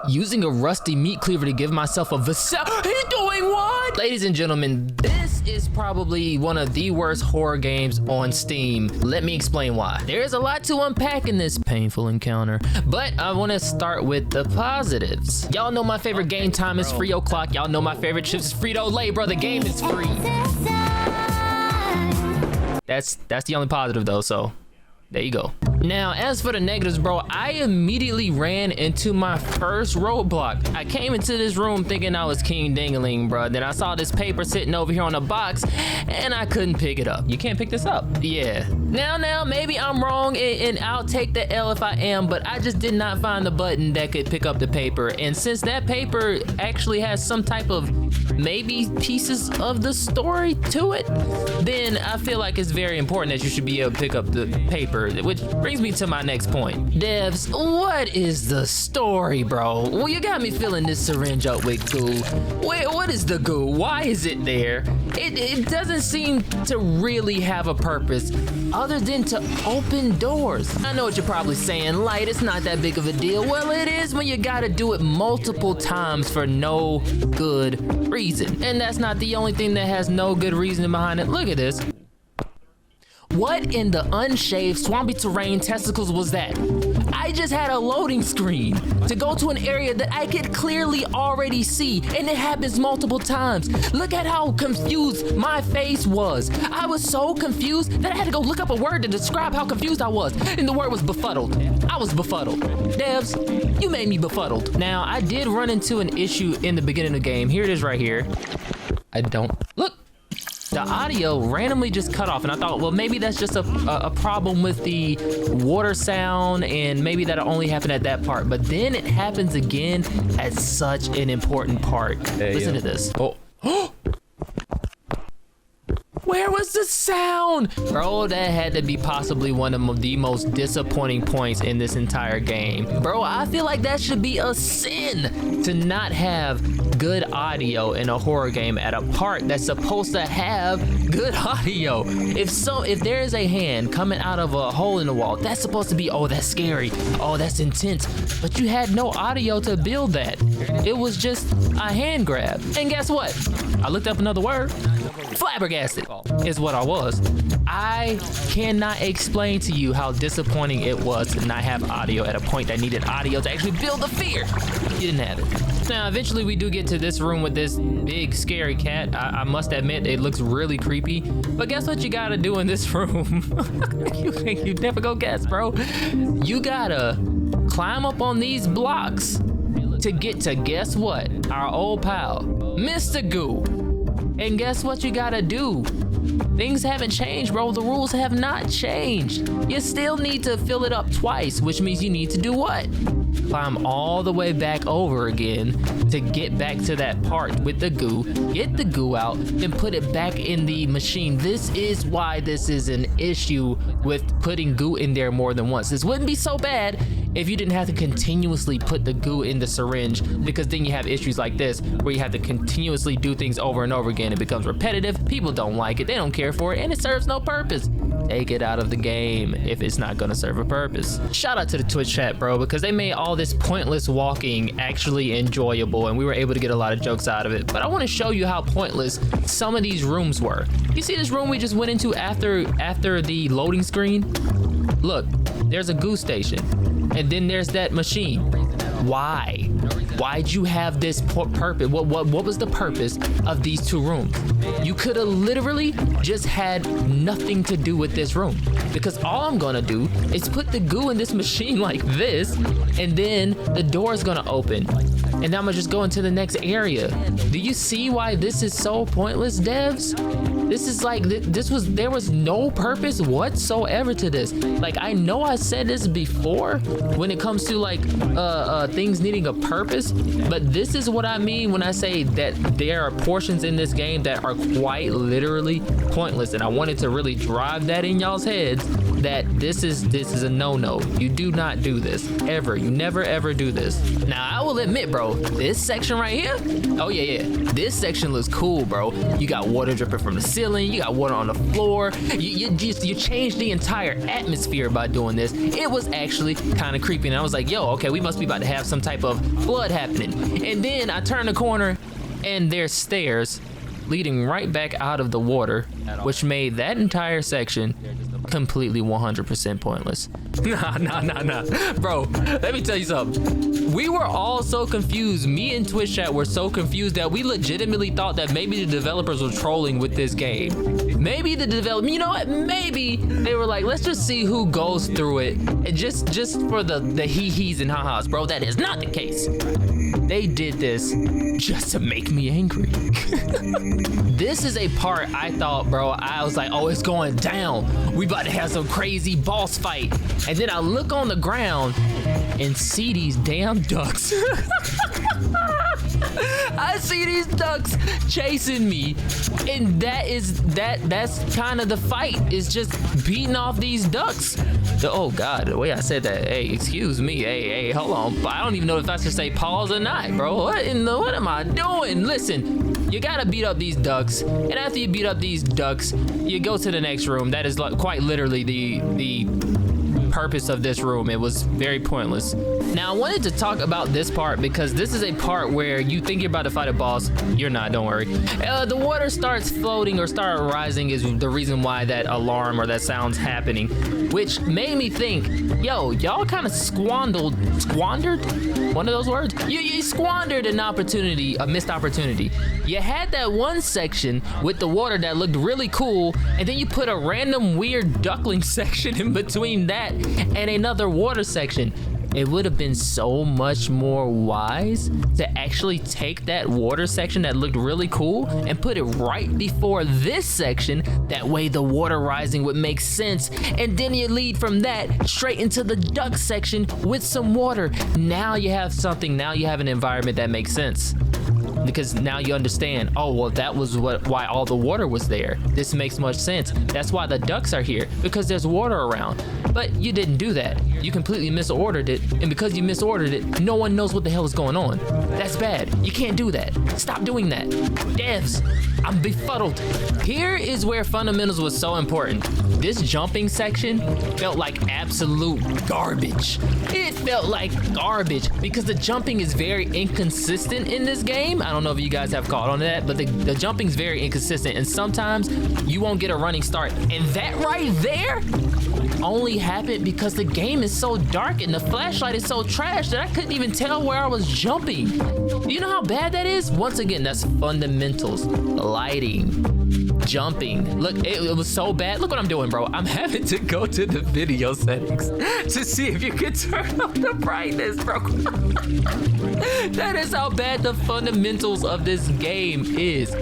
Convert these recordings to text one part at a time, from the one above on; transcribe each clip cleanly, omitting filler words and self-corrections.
Using a rusty meat cleaver to give myself a He's doing what? Ladies and gentlemen, this is probably one of the worst horror games on Steam. Let me explain why. There's a lot to unpack in this painful encounter, but I want to start with the positives. Y'all know my favorite game time is free o'clock. Y'all know my favorite chips is Frito-Lay, bro. The game is free. That's the only positive though, so there you go. Now, as for the negatives, bro, I immediately ran into my first roadblock. I came into this room thinking I was King Dingaling, bro. Then I saw this paper sitting over here on a box, and I couldn't pick it up. You can't pick this up. Yeah. Now, maybe I'm wrong, and I'll take the L if I am, but I just did not find the button that could pick up the paper. And since that paper actually has some type of maybe pieces of the story to it, then I feel like it's very important that you should be able to pick up the paper, which brings me to my next point. Devs, what is the story, bro? Well, you got me filling this syringe up with goo. Wait, what is the goo? Why is it there? It doesn't seem to really have a purpose other than to open doors. I know what you're probably saying, Light, it's not that big of a deal. Well, it is when you gotta do it multiple times for no good reason. And that's not the only thing that has no good reason behind it. Look at this. What in the unshaved swampy terrain testicles was that? I just had a loading screen to go to an area that I could clearly already see, and it happens multiple times. Look at how confused my face was. I was so confused that I had to go look up a word to describe how confused I was, and the word was befuddled. I was befuddled. Devs, you made me befuddled. Now, I did run into an issue in the beginning of the game. Here it is right here. Look. The audio randomly just cut off, and I thought, well, maybe that's just a problem with the water sound, and maybe that'll only happen at that part. But then it happens again at such an important part. Listen to this. Oh. Where was the sound? Bro, that had to be possibly one of the most disappointing points in this entire game. Bro, I feel like that should be a sin to not have good audio in a horror game at a part that's supposed to have good audio. If there is a hand coming out of a hole in the wall, that's supposed to be, oh, that's scary. Oh, that's intense. But you had no audio to build that. It was just a hand grab. And guess what? I looked up another word. Flabbergasted is what I was. I cannot explain to you how disappointing it was to not have audio at a point that needed audio to actually build the fear. You didn't have it. Now, eventually we do get to this room with this big scary cat. I must admit, it looks really creepy. But guess what you gotta do in this room? you never go guess, bro. You gotta climb up on these blocks to get to, guess what? Our old pal, Mr. Goo. And guess what you gotta do? Things haven't changed, bro. The rules have not changed. You still need to fill it up twice, which means you need to do what? Climb all the way back over again to get back to that part with the goo, get the goo out, and put it back in the machine. This is why this is an issue with putting goo in there more than once. This wouldn't be so bad if you didn't have to continuously put the goo in the syringe, because then you have issues like this where you have to continuously do things over and over again. It becomes repetitive, people don't like it, they don't care for it, and it serves no purpose. Take it out of the game if it's not gonna serve a purpose. Shout out to the Twitch chat, bro, because they made all this pointless walking actually enjoyable, and we were able to get a lot of jokes out of it. But I want to show you how pointless some of these rooms were. You see this room we just went into after the loading screen? Look, there's a goo station, and then there's that machine. Why? Why'd you have this purpose? What was the purpose of these two rooms? You could have literally just had nothing to do with this room, because all I'm gonna do is put the goo in this machine like this, and then the door is gonna open, and I'm gonna just go into the next area. Do you see why this is so pointless, devs? This is like, there was no purpose whatsoever to this. Like, I know I said this before when it comes to like things needing a purpose, but this is what I mean when I say that there are portions in this game that are quite literally pointless, and I wanted to really drive that in y'all's heads that this is a no-no. You do not do this ever. You never ever do this. Now I will admit, bro, this section right here, oh yeah, this section looks cool, bro. You got water dripping from the ceiling, you got water on the floor. You changed the entire atmosphere by doing this. It was actually kind of creepy, and I was like, yo, okay, we must be about to have some type of flood happening. And then I turn the corner and there's stairs leading right back out of the water, which made that entire section completely 100% pointless. Nah. Bro, let me tell you something. We were all so confused. Me and Twitch chat were so confused that we legitimately thought that maybe the developers were trolling with this game. Maybe the development, you know what? Maybe they were like, let's just see who goes through it. And just for the hee-hees and ha-has. Bro, that is not the case. They did this just to make me angry. This is a part I thought, bro, I was like, oh, it's going down. We about to have some crazy boss fight. And then I look on the ground and see these damn ducks. I see these ducks chasing me, and that's kind of the fight, is just beating off these ducks. Oh God, the way I said that, hey, excuse me, hey, hold on. I don't even know if I should say pause or not, bro. What am I doing? Listen, you gotta beat up these ducks, and after you beat up these ducks, you go to the next room. That is like quite literally the purpose of this room. It was very pointless. Now I wanted to talk about this part because this is a part where you think you're about to fight a boss. You're not, don't worry. The water starts floating or start rising is the reason why that alarm or that sound's happening, which made me think, yo, y'all kind of squandered one of those words. You squandered an opportunity, a missed opportunity. You had that one section with the water that looked really cool, and then you put a random weird duckling section in between that and another water section. It would have been so much more wise to actually take that water section that looked really cool and put it right before this section. That way the water rising would make sense, and then you lead from that straight into the duck section with some water. Now you have something, now you have an environment that makes sense. Because now you understand, oh, well, that was why all the water was there. This makes much sense. That's why the ducks are here, because there's water around. But you didn't do that. You completely misordered it, and because you misordered it, no one knows what the hell is going on. That's bad. You can't do that. Stop doing that. Devs, I'm befuddled. Here is where fundamentals was so important. This jumping section felt like absolute garbage. It felt like garbage because the jumping is very inconsistent in this game. I don't know if you guys have caught on to that, but the jumping's very inconsistent, and sometimes you won't get a running start. And that right there only happened because the game is so dark and the flashlight is so trash that I couldn't even tell where I was jumping. You know how bad that is? Once again, that's fundamentals. Lighting, jumping. Look, it was so bad. Look what I'm doing, bro. I'm having to go to the video settings to see if you can turn up the brightness, bro. That is how bad the fundamentals of this game is.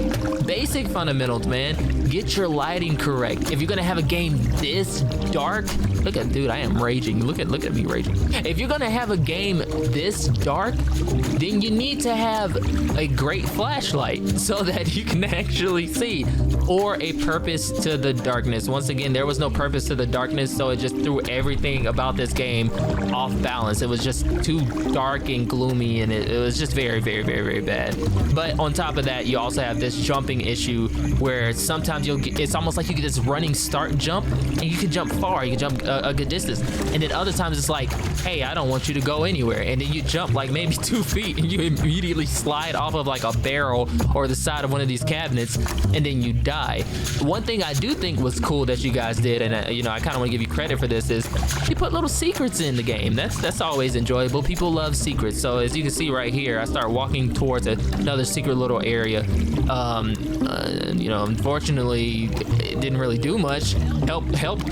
Basic fundamentals, man. Get your lighting correct. If you're gonna have a game this dark, look at, dude, I am raging. Look at me raging. If you're gonna have a game this dark, then you need to have a great flashlight so that you can actually see, or a purpose to the darkness. Once again, there was no purpose to the darkness, so it just threw everything about this game off balance. It was just too dark and gloomy, and it was just very, very, very, very bad. But on top of that, you also have this jumping issue where sometimes you'll get, it's almost like you get this running start jump, and you can jump far, you can jump a good distance, and then other times it's like, hey, I don't want you to go anywhere, and then you jump like maybe 2 feet and you immediately slide off of like a barrel or the side of one of these cabinets, and then you die. One thing I do think was cool that you guys did, and you know, I kind of want to give you credit for this, is you put little secrets in the game. That's always enjoyable. People love secrets. So as you can see right here, I start walking towards another secret little area. You know, unfortunately, it didn't really do much. Help!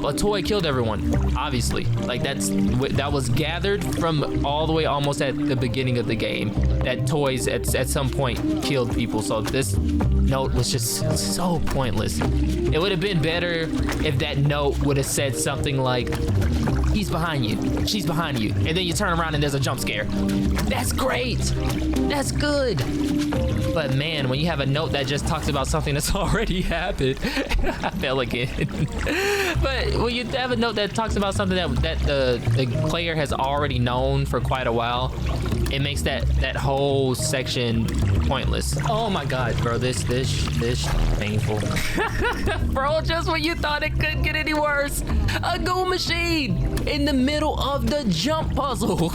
A toy killed everyone. Obviously, like that was gathered from all the way almost at the beginning of the game. That toys at some point killed people. So this note was just so pointless. It would have been better if that note would have said something like, He's behind you. She's behind you. And then you turn around and there's a jump scare. That's great. That's good. But man, when you have a note that just talks about something that's already happened, I fell again. But when you have a note that talks about something that the player has already known for quite a while, it makes that whole section pointless. Oh my God, bro, this painful. Bro, just when you thought it couldn't get any worse, a goo machine in the middle of the jump puzzle.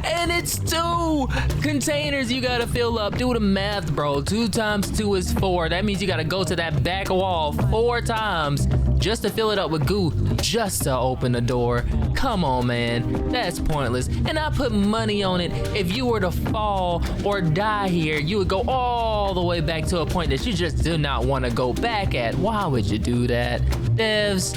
And it's 2 containers you gotta fill up. Do the math, bro. 2 times 2 is 4. That means you gotta go to that back wall 4 times just to fill it up with goo, just to open the door. Come on, man. That's pointless. And I put money on it. If you were to fall or die here, you would go all the way back to a point that you just do not want to go back at. Why would you do that? Devs,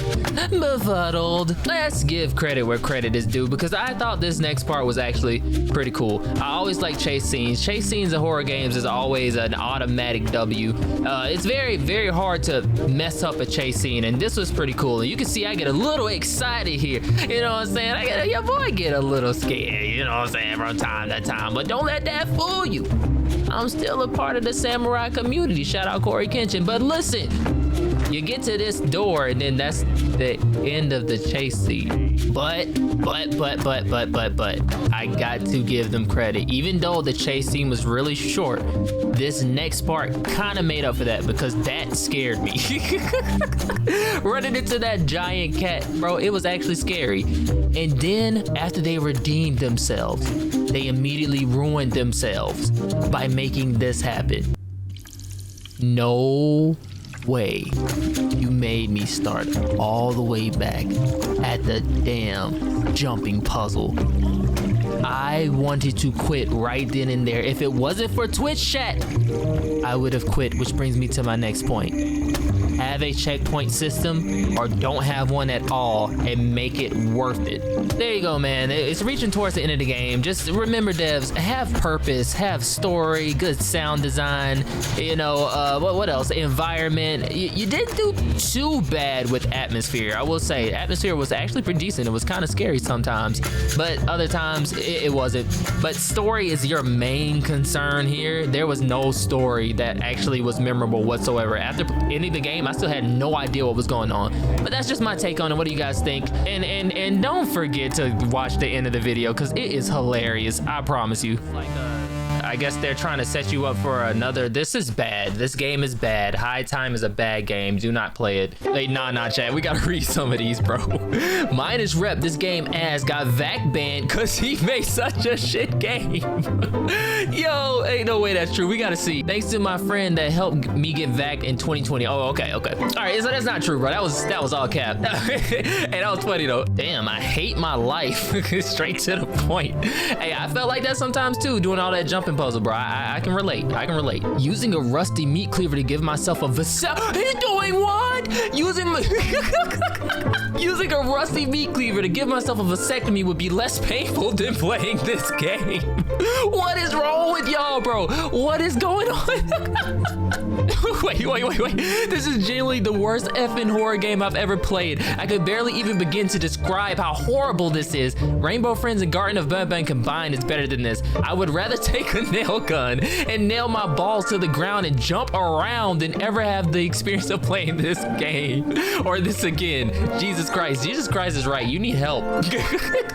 befuddled. Let's give credit where credit is due, because I thought this next part was actually pretty cool. I always like chase scenes. Chase scenes in horror games is always an automatic W. It's very, very hard to mess up a chase scene, and this was pretty cool. And you can see I get a little excited here. You know what I'm saying? Your boy get a little scared, you know what I'm saying, from time to time. But don't let that fool you. I'm still a part of the samurai community. Shout out Corey Kenshin. But listen, you get to this door and then that's the end of the chase scene. But I got to give them credit. Even though the chase scene was really short, this next part kind of made up for that, because that scared me. Running into that giant cat, bro, it was actually scary. And then after they redeemed themselves, they immediately ruined themselves by making this happen. No way. You made me start all the way back at the damn jumping puzzle. I wanted to quit right then and there. If it wasn't for Twitch chat, I would have quit, which brings me to my next point. Have a checkpoint system or don't have one at all and make it worth it. There you go, man. It's reaching towards the end of the game. Just remember, devs, have purpose, have story, good sound design, you know, what else? Environment. You didn't do too bad with atmosphere. I will say atmosphere was actually pretty decent. It was kind of scary sometimes, but other times it wasn't. But story is your main concern here. There was no story that actually was memorable whatsoever. After ending the game, I still had no idea what was going on. But that's just my take on it. What do you guys think? And don't forget to watch the end of the video, because it is hilarious. I promise you. I guess they're trying to set you up for another. This is bad. This game is bad. High Time is a bad game. Do not play it. Hey, nah, chat. We gotta read some of these, bro. Minus Rep, this game ass got VAC banned because he made such a shit game. Yo, ain't no way that's true. We gotta see. Thanks to my friend that helped me get VAC in 2020. Oh, okay. All right, so that's not true, bro. That was all cap. Hey, that was funny though. Damn, I hate my life. Straight to the point. Hey, I felt like that sometimes too, doing all that jumping puzzle, bro. I can relate. Using a rusty meat cleaver to give myself a He's doing what? Using a rusty meat cleaver to give myself a vasectomy would be less painful than playing this game. What is wrong with y'all, bro? What is going on? Wait. This is genuinely the worst effing horror game I've ever played. I could barely even begin to describe how horrible this is. Rainbow Friends and Garten of BanBan combined is better than this. I would rather take a nail gun and nail my balls to the ground and jump around than ever have the experience of playing this game or this again. Jesus Christ is right. You need help.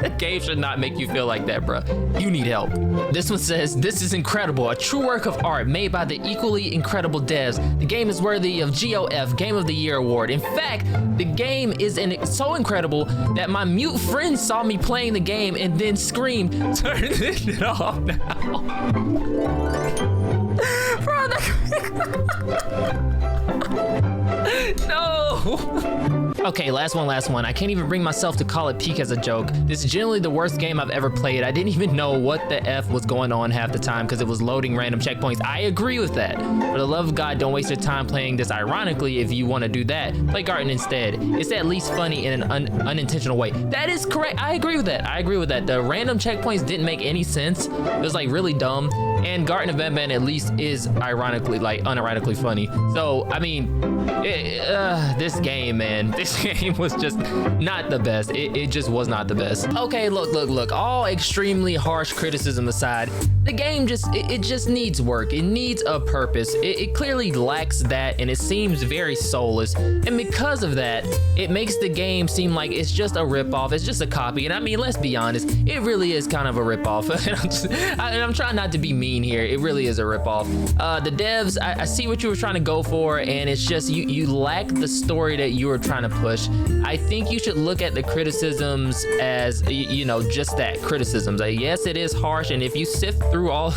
A game should not make you feel like that, bro. You need help. This one says, this is incredible. A true work of art made by the equally incredible devs. The game is worthy of GOF Game of the Year award. In fact, the game is so incredible that my mute friend saw me playing the game and then screamed, turn this shit off now. Bro, no. Okay, last one. I can't even bring myself to call it peak as a joke. This is generally the worst game I've ever played. I didn't even know what the F was going on half the time because it was loading random checkpoints. I agree with that. For the love of God, don't waste your time playing this ironically. If you want to do that, play Garten instead. It's at least funny in an unintentional way. That is correct. I agree with that. The random checkpoints didn't make any sense. It was like really dumb. and Garten of BanBan at least is ironically, like unironically funny. So I mean, this game, man, this game was just not the best. It just was not the best. Okay, look, all extremely harsh criticism aside, the game it just needs work. It needs a purpose. It clearly lacks that, and it seems very soulless, and because of that, it makes the game seem like it's just a ripoff. It's just a copy, and I mean, let's be honest, it really is kind of a ripoff. And I'm trying not to be mean here. It really is a ripoff. The devs, I see what you were trying to go for, and it's just you lack the story that you were trying to push. I think you should look at the criticisms as, you know, just that, criticisms. Yes, it is harsh, and if you sift through all,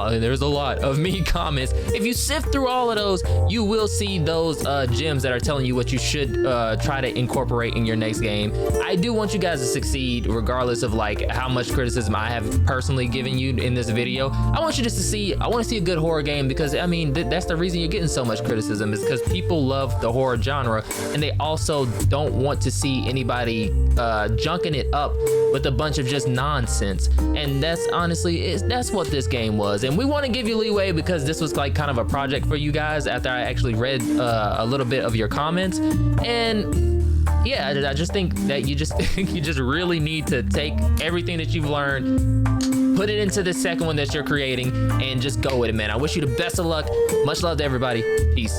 there's a lot of mean comments. If you sift through all of those, you will see those gems that are telling you what you should try to incorporate in your next game. I do want you guys to succeed regardless of like how much criticism I have personally given you in this video. I want you just to see, I want to see a good horror game, because I mean, that's the reason you're getting so much criticism, is because people love the horror genre, and they also don't want to see anybody junking it up with a bunch of just nonsense. And that's honestly, that's what this game was. And we want to give you leeway because this was like kind of a project for you guys after I actually read a little bit of your comments. And yeah, I just think that you just really need to take everything that you've learned, put it into the second one that you're creating, and just go with it, man. I wish you the best of luck. Much love to everybody. Peace.